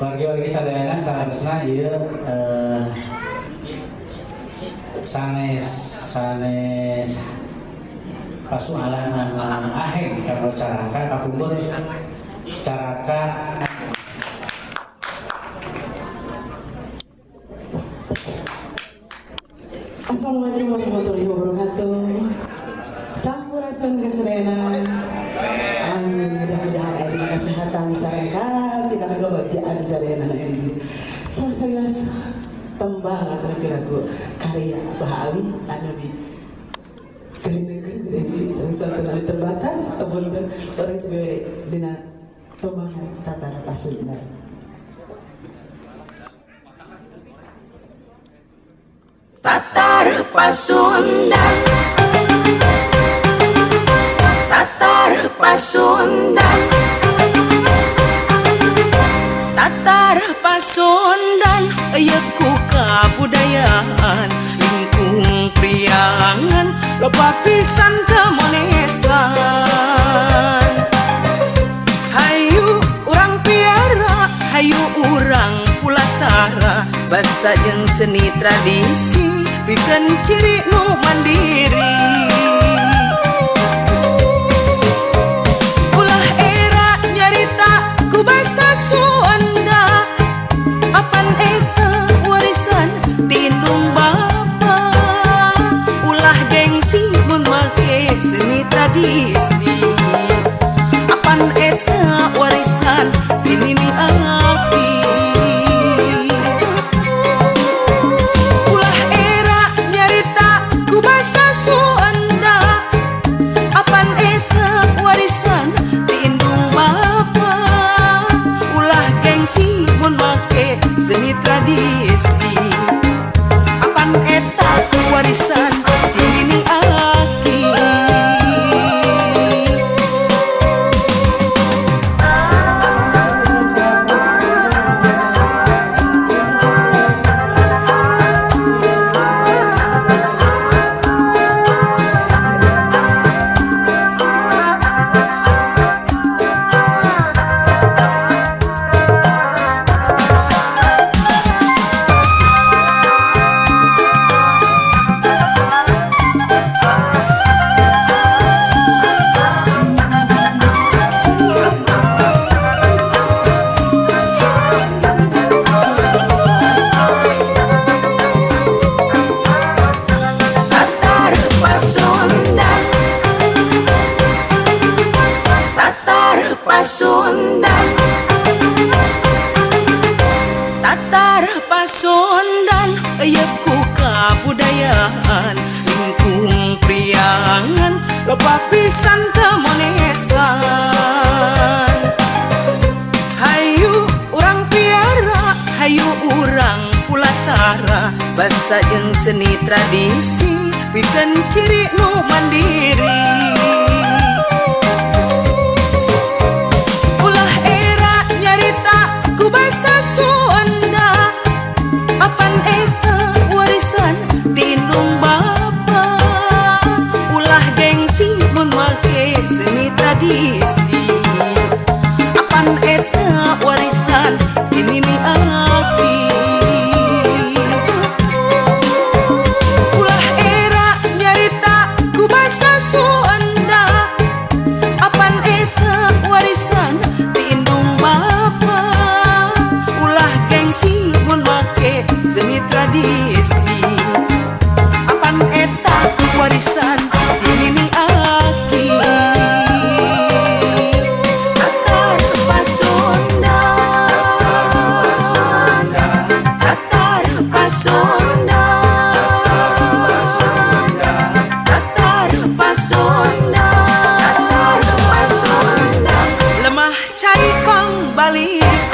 Wargi-wargi sadayana seharusnya ieu sanes pasualan aheng kalau caraka kapungkur caraka. Assalamualaikum warahmatullahi wabarakatuh. Sampurasun kasadayana. Amin. Mudah-mudahan ada kesehatan sareng kita kebahagiaan sadayana ini. Saya tembang atau lagu karya Bahawi anu di kelindekeun sih sesuatu yang terbatas kemudian orang coba dengan tembangan tatar pasundan. Tatar Pasundan, Tatar Pasundan, Tatar Pasundan, ayaku kabudayaan lingkung priangan loba pisan kemonesan. Hayu urang piara, hayu urang pulasara, basa jeung seni tradisi pikeun ciri nu mandiri. Ulah era nyarita ku basa Sunda, apan eta warisan ti indung bapa. Ulah gengsi mun make seni tradisi, apan eta warisan ti nini aki. Seni tradisi, apan eta warisan ini aki. Pasundan, Tatar Pasundan, ayaku kabudayaan lingkung priangan loba pisan kemonesan. Hayu urang piara, hayu urang pulasara, basa jeung seni tradisi pikeun ciri nu mandiri. Basa Sunda, apan eta warisan ti indung bapa. Ulah gengsi mun make seni tradisi, apan eta warisan ti nini aki. Ulah era nyarita ku basa Sunda, apan eta warisan ti indung bapa. Seni tradisi, apan eta warisan ti nini aki. Tatar Pasundan, Tatar Pasundan, Tatar Pasundan, lemah cai pang balik.